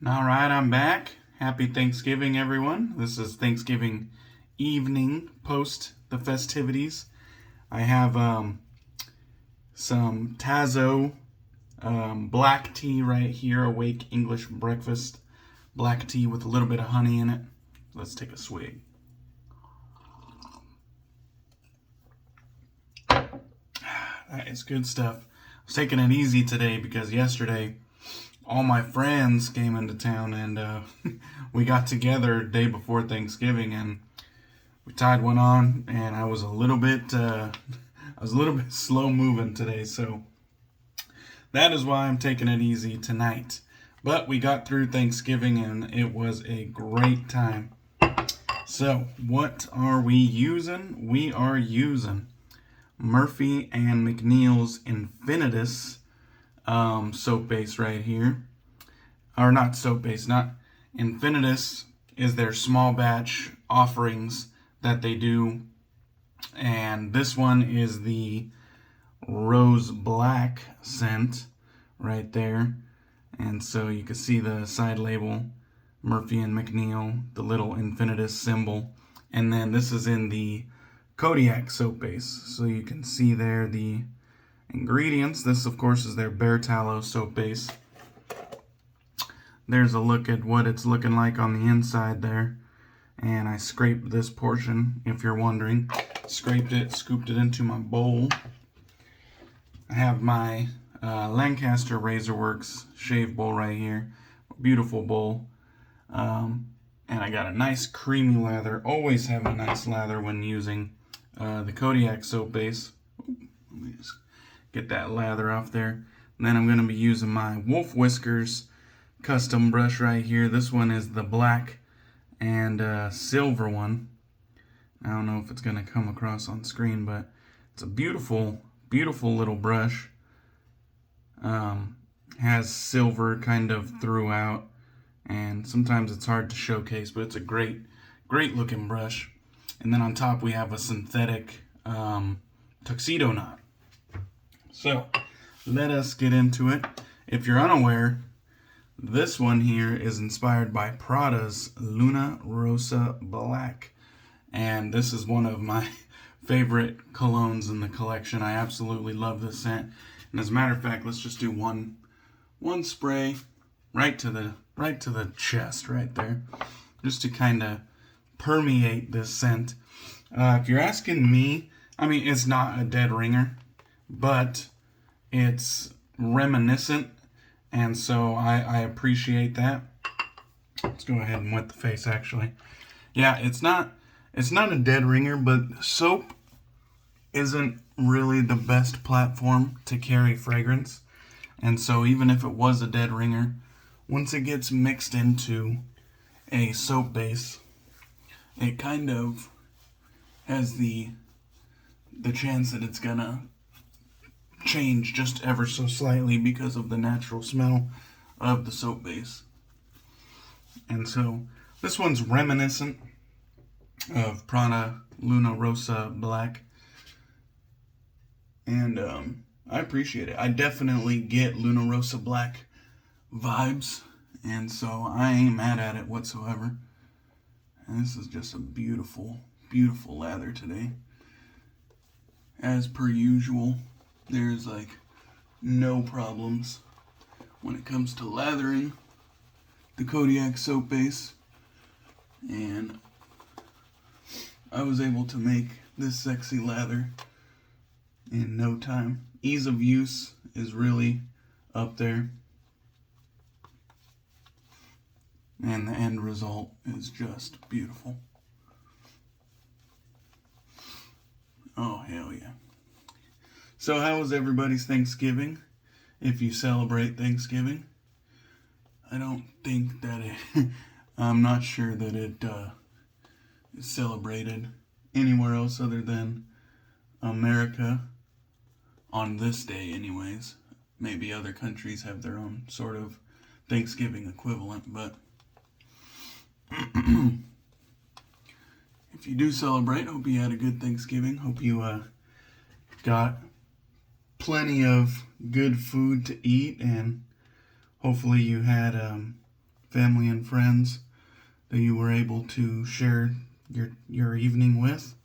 All right, I'm back. Happy Thanksgiving, everyone. This is Thanksgiving evening post the festivities. I have some Tazo black tea right here, Awake English Breakfast black tea with a little bit of honey in it. Let's take a swig. That is good stuff. I was taking it easy today because yesterday all my friends came into town and we got together day before Thanksgiving and we tied one on, and I was a little bit slow moving today, so that is why I'm taking it easy tonight. But we got through Thanksgiving and it was a great time. So what are we using? We are using Murphy&McNeil's Infinitus soap base right here. Or not soap base, not Infinitus is their small batch offerings that they do. And this one is the Rose Black scent right there. And so you can see the side label, Murphy&McNeil, the little Infinitus symbol. And then this is in the Kodiak soap base. So you can see there the ingredients. This, of course, is their Bare Tallow soap base. There's a look at what it's looking like on the inside there. And I scraped this portion, if you're wondering. Scraped it, scooped it into my bowl. I have my Lancaster Razorworks shave bowl right here. Beautiful bowl. And I got a nice creamy lather. Always have a nice lather when using the Kodiak soap base. Let me just get that lather off there. And then I'm going to be using my Wolf Whiskers custom brush right here. This one is the black and silver one. I don't know if it's going to come across on screen, but it's a beautiful, beautiful little brush. Has silver kind of throughout, and sometimes it's hard to showcase, but it's a great, great looking brush. And then on top we have a synthetic tuxedo knot. So let us get into it. If you're unaware, this one here is inspired by Prada's Luna Rossa Black. And this is one of my favorite colognes in the collection. I absolutely love this scent. And as a matter of fact, let's just do one spray right to the chest right there, just to kind of permeate this scent. If you're asking me, I mean, it's not a dead ringer, but it's reminiscent, and so I appreciate that. Let's go ahead and wet the face, actually. Yeah, it's not a dead ringer, but soap isn't really the best platform to carry fragrance. And so even if it was a dead ringer, once it gets mixed into a soap base, it kind of has the chance that it's gonna change just ever so slightly because of the natural smell of the soap base. And so this one's reminiscent of Prada Luna Rossa Black. And I appreciate it. I definitely get Luna Rossa Black vibes, and so I ain't mad at it whatsoever. And this is just a beautiful, beautiful lather today. As per usual, there's like no problems when it comes to lathering the Kodiak soap base. And I was able to make this sexy lather in no time. Ease of use is really up there. And the end result is just beautiful. Oh, hell yeah. So how was everybody's Thanksgiving? If you celebrate Thanksgiving. I don't think that it... I'm not sure that it is celebrated anywhere else other than America. On this day anyways. Maybe other countries have their own sort of Thanksgiving equivalent, but if you do celebrate, hope you had a good Thanksgiving. Hope you got plenty of good food to eat, and hopefully you had family and friends that you were able to share your evening with.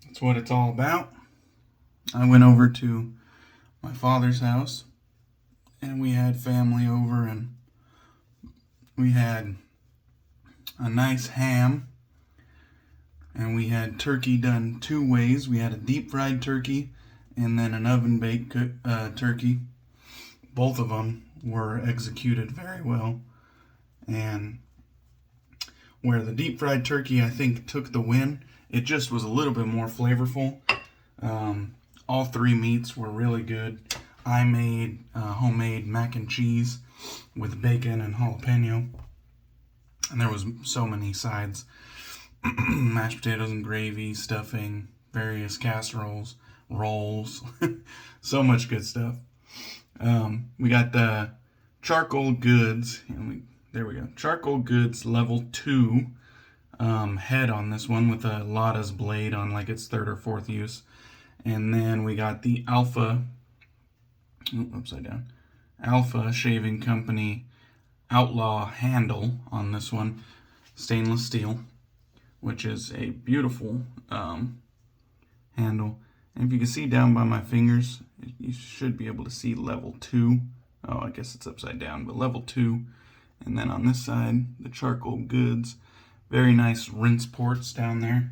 That's what it's all about. I went over to my father's house, and we had family over, and we had a nice ham, and we had turkey done 2 ways. We had a deep fried turkey and then an oven baked turkey. Both of them were executed very well, and where the deep fried turkey I think took the win, it just was a little bit more flavorful. All 3 meats were really good. I made homemade mac and cheese with bacon and jalapeno, and there was so many sides. Mashed potatoes and gravy, stuffing, various casseroles, rolls, so much good stuff. We got the Charcoal Goods, there we go, Charcoal Goods level 2 head on this one with a Ladas Blade on like its 3rd or 4th use. And then we got the Alpha Shaving Company Outlaw handle on this one, stainless steel, which is a beautiful handle. And if you can see down by my fingers, you should be able to see level 2. Oh, I guess it's upside down, but level 2. And then on this side, the Charcoal Goods. Very nice rinse ports down there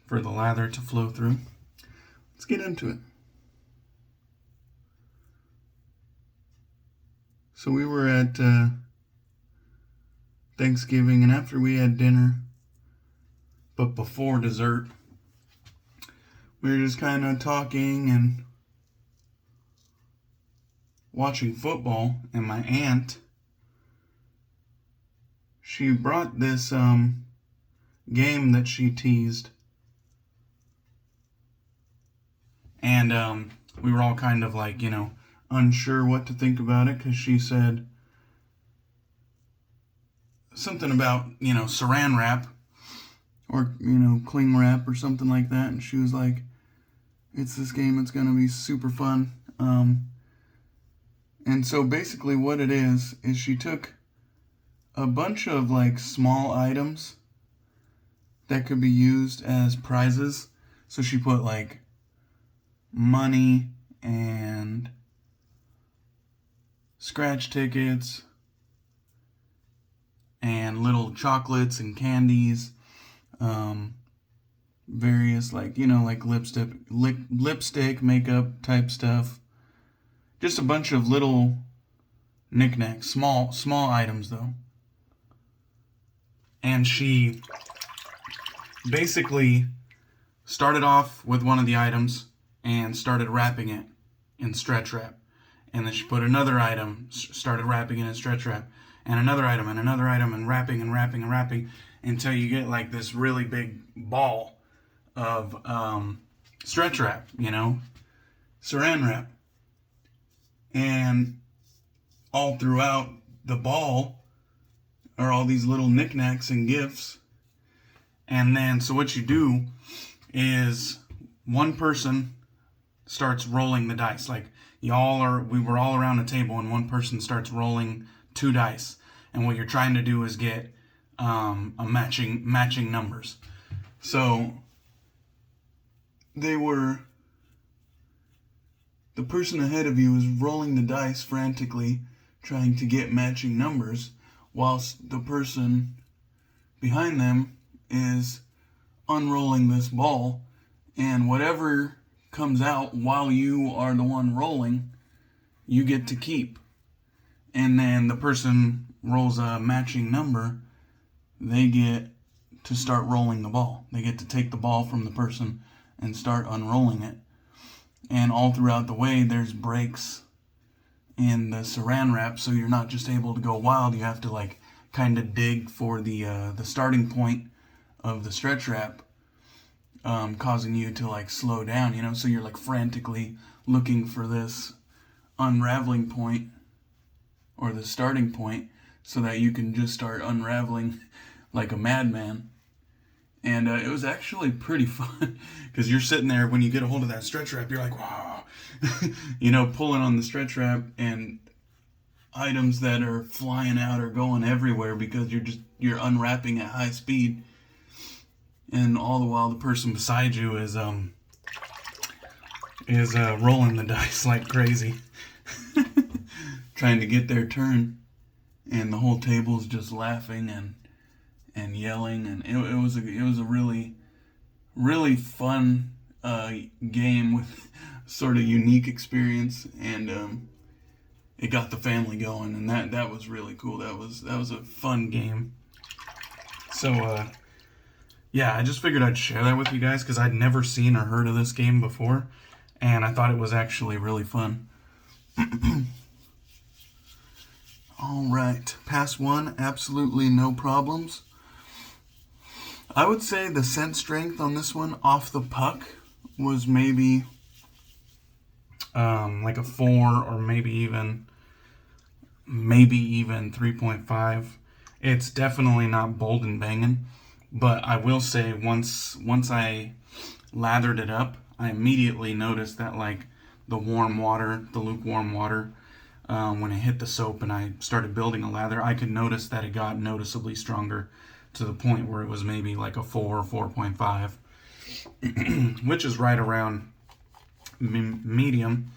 for the lather to flow through. Let's get into it. So we were at Thanksgiving, and after we had dinner, but before dessert, we were just kind of talking and watching football, and my aunt, she brought this game that she teased, and we were all kind of like, unsure what to think about it, because she said something about, saran wrap or, cling wrap or something like that, and she was like, it's this game, it's going to be super fun. And so basically what it is she took a bunch of like small items that could be used as prizes. So she put like money and scratch tickets and little chocolates and candies, various like lipstick, makeup type stuff. Just a bunch of little knickknacks, small items though. And she basically started off with one of the items and started wrapping it in stretch wrap. And then she put another item, started wrapping it in stretch wrap, and another item, and wrapping and wrapping and wrapping until you get like this really big ball of stretch wrap, saran wrap. And all throughout the ball are all these little knickknacks and gifts. And then, so what you do is one person starts rolling the dice. Like we were all around a table, and one person starts rolling 2 dice. And what you're trying to do is get a matching numbers. So the person ahead of you is rolling the dice frantically, trying to get matching numbers, whilst the person behind them is unrolling this ball, and whatever comes out while you are the one rolling, you get to keep. And then the person rolls a matching number, they get to start rolling the ball. They get to take the ball from the person and start unrolling it. And all throughout the way, there's breaks in the saran wrap, so you're not just able to go wild. You have to like kind of dig for the starting point of the stretch wrap, causing you to like slow down. So you're like frantically looking for this unraveling point or the starting point, so that you can just start unraveling like a madman. And it was actually pretty fun, because you're sitting there, when you get a hold of that stretch wrap, you're like, wow, pulling on the stretch wrap, and items that are flying out or going everywhere because you're unwrapping at high speed, and all the while the person beside you is rolling the dice like crazy, trying to get their turn, and the whole table's just laughing and yelling, and it was a really fun game with sort of unique experience, and it got the family going, and that was really cool. That was a fun game. So yeah, I just figured I'd share that with you guys because I'd never seen or heard of this game before, and I thought it was actually really fun. All right, pass one, absolutely no problems. I would say the scent strength on this one off the puck was maybe like a 4 or maybe even 3.5. It's definitely not bold and banging, but I will say once I lathered it up, I immediately noticed that like the lukewarm water, when it hit the soap and I started building a lather, I could notice that it got noticeably stronger to the point where it was maybe like a 4 or 4.5, which is right around medium,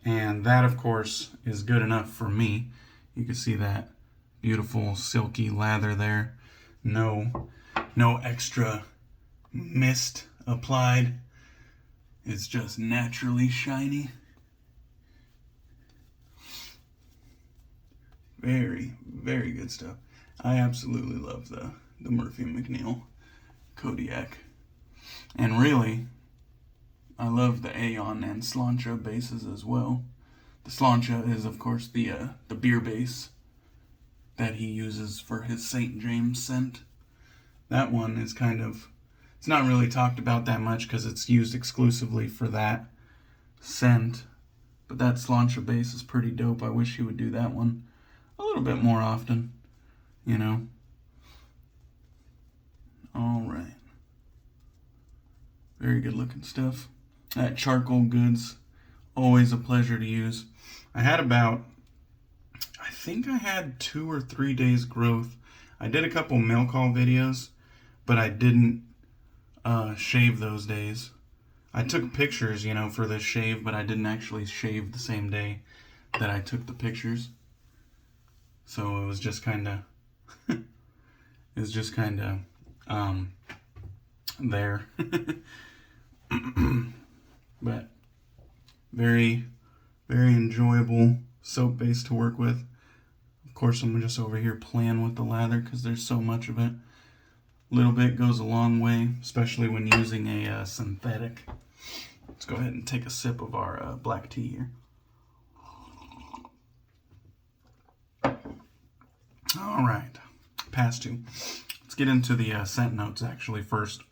and that of course is good enough for me. You can see that beautiful silky lather there. No extra mist applied. It's just naturally shiny. Very, very good stuff. I absolutely love the Murphy&McNeil Kodiak. And really, I love the Aeon and Slancha bases as well. The Slancha is, of course, the beer base that he uses for his St. James scent. That one is it's not really talked about that much because it's used exclusively for that scent. But that Slancha base is pretty dope. I wish he would do that one a little bit more often, you know. All right. Very good looking stuff. That Charcoal Goods, always a pleasure to use. I think I had 2 or 3 days growth. I did a couple mail call videos, but I didn't shave those days. I took pictures, for the shave, but I didn't actually shave the same day that I took the pictures. So it was just kind of, there. But very, very enjoyable soap base to work with. Of course, I'm just over here playing with the lather because there's so much of it. A little bit goes a long way, especially when using a synthetic. Let's go ahead and take a sip of our black tea here. All right, pass 2. Let's get into the scent notes actually first.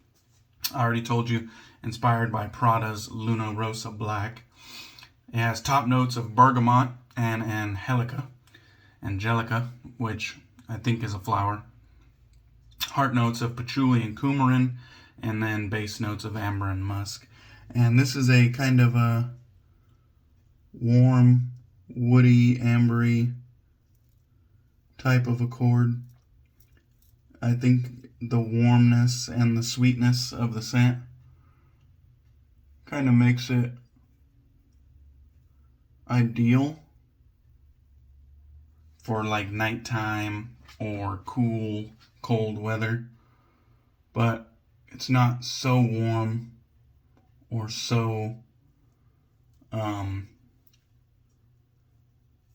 I already told you, inspired by Prada's Luna Rossa Black. It has top notes of bergamot and angelica, which I think is a flower. Heart notes of patchouli and coumarin, and then base notes of amber and musk. And this is a kind of a warm, woody, ambery type of accord. I think the warmness and the sweetness of the scent kind of makes it ideal for like nighttime or cool, cold weather. But it's not so warm or so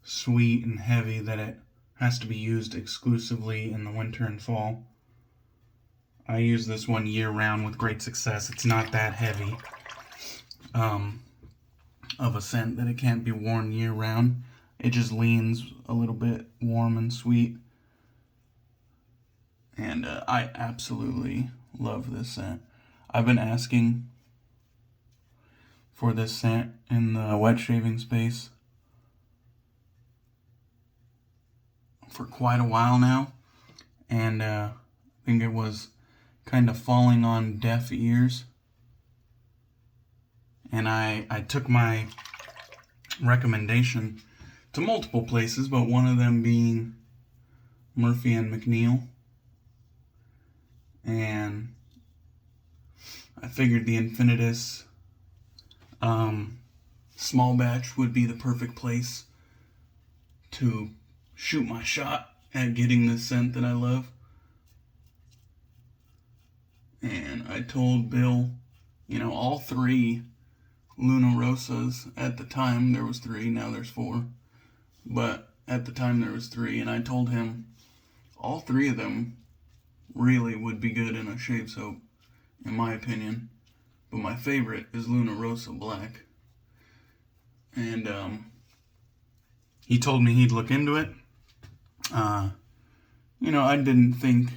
sweet and heavy that it has to be used exclusively in the winter and fall. I use this one year-round with great success. It's not that heavy of a scent that it can't be worn year-round. It just leans a little bit warm and sweet. And I absolutely love this scent. I've been asking for this scent in the wet shaving space for quite a while now, and I think it was kind of falling on deaf ears, and I took my recommendation to to multiple places, but one of them being Murphy&McNeil. And I figured the Infinitus small batch would be the perfect place to shoot my shot at getting the scent that I love. And I told Bill, all 3 Luna Rossas, at the time there was 3, now there's 4, but at the time there was 3, and I told him all 3 of them really would be good in a shave soap, in my opinion, but my favorite is Luna Rossa Black. And he told me he'd look into it. I didn't think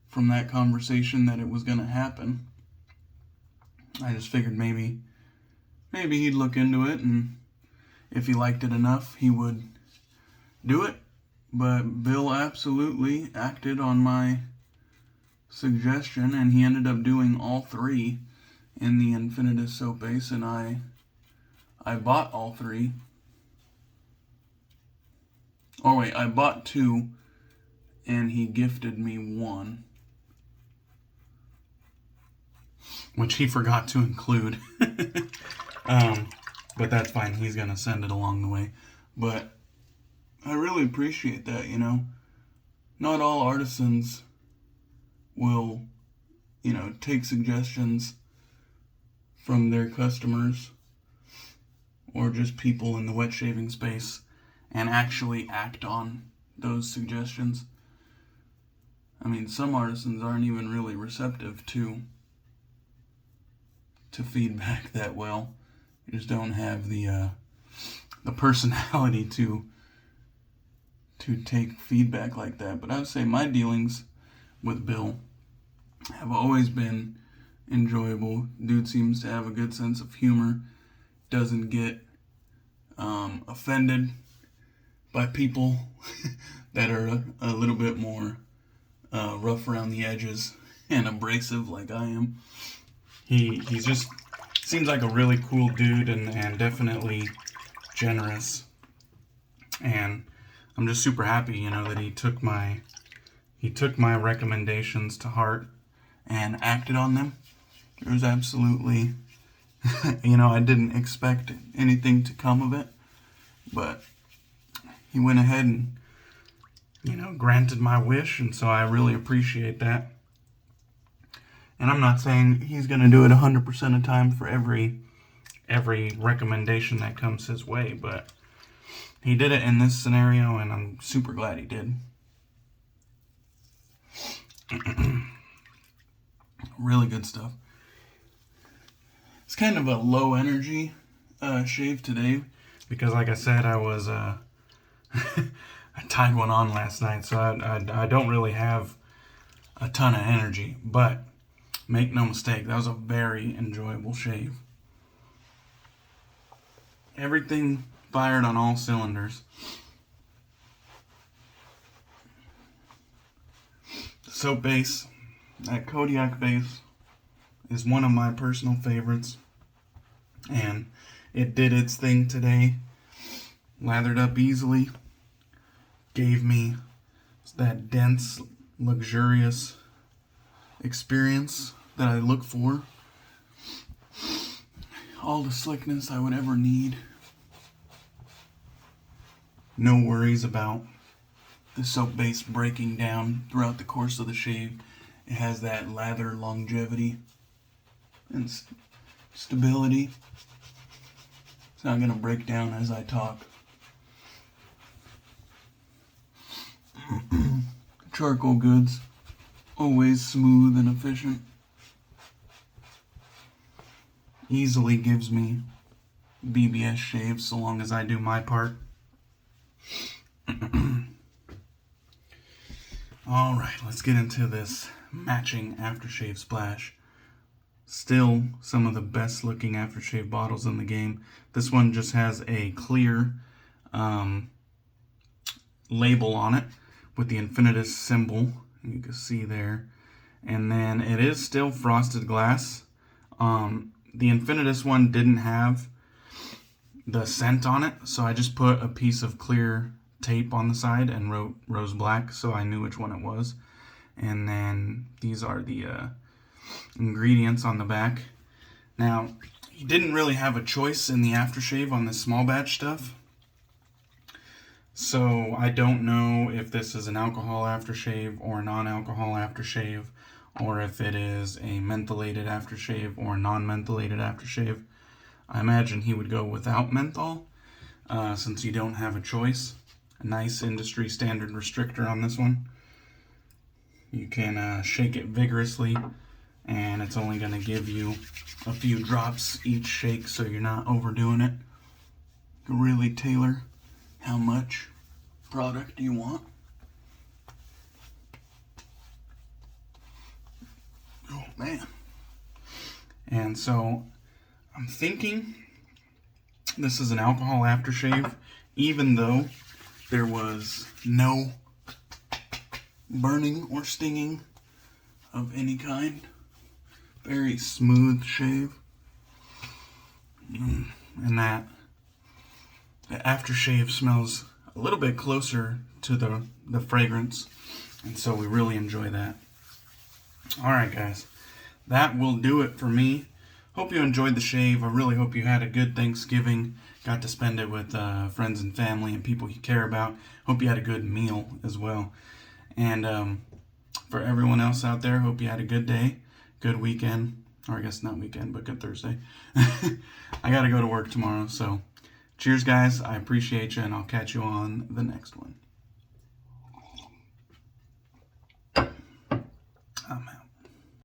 from that conversation that it was going to happen. I just figured maybe he'd look into it, and if he liked it enough, he would do it. But Bill absolutely acted on my suggestion, and he ended up doing all 3 in the Infinitus soap base, and I bought all 3. Oh wait, I bought 2, and he gifted me 1. Which he forgot to include. But that's fine. He's going to send it along the way. But I really appreciate that, Not all artisans will, take suggestions from their customers or just people in the wet shaving space and actually act on those suggestions. I mean, some artisans aren't even really receptive to feedback that well. You just don't have the personality to take feedback like that. But I would say my dealings with Bill have always been enjoyable. Dude seems to have a good sense of humor, doesn't get offended by people that are a little bit more rough around the edges and abrasive like I am. He's just seems like a really cool dude and definitely generous. And I'm just super happy, that he took my recommendations to heart and acted on them. There was absolutely, I didn't expect anything to come of it, but he went ahead and, granted my wish, and so I really appreciate that. And I'm not saying he's going to do it 100% of time for every recommendation that comes his way, but he did it in this scenario, and I'm super glad he did. Really good stuff. It's kind of a low energy shave today because, like I said, I was I tied one on last night, so I don't really have a ton of energy, but make no mistake, that was a very enjoyable shave. Everything fired on all cylinders. The soap base, that Kodiak base, is one of my personal favorites, and it did its thing today. Lathered up easily, gave me that dense, luxurious experience that I look for. All the slickness I would ever need. No worries about the soap base breaking down throughout the course of the shave. It has that lather longevity and stability. It's not going to break down as I talk. Charcoal goods, always smooth and efficient. Easily gives me BBS shaves so long as I do my part. Alright, let's get into this matching Aftershave Splash. Still some of the best looking aftershave bottles in the game. This one just has a clear label on it with the Infinitus symbol. You can see there. And then it is still frosted glass. The Infinitus one didn't have the scent on it. So I just put a piece of clear tape on the side and wrote Rose Black so I knew which one it was. And then these are the ingredients on the back. Now, you didn't really have a choice in the aftershave on this small batch stuff. So I don't know if this is an alcohol aftershave or a non-alcohol aftershave, or if it is a mentholated aftershave or a non-mentholated aftershave. I imagine he would go without menthol, since you don't have a choice. A nice industry standard restrictor on this one. You can shake it vigorously, and it's only going to give you a few drops each shake, so you're not overdoing it. You can really tailor how much product you want. Oh man. And so I'm thinking this is an alcohol aftershave, even though there was no burning or stinging of any kind. Very smooth shave. And that the aftershave smells a little bit closer to the fragrance, and so we really enjoy that. Alright guys, that will do it for me. Hope you enjoyed the shave. I really hope you had a good Thanksgiving. Got to spend it with friends and family and people you care about. Hope you had a good meal as well. And for everyone else out there, hope you had a good day, good weekend. Or I guess not weekend, but good Thursday. I gotta go to work tomorrow, so cheers guys. I appreciate you, and I'll catch you on the next one. I'm out.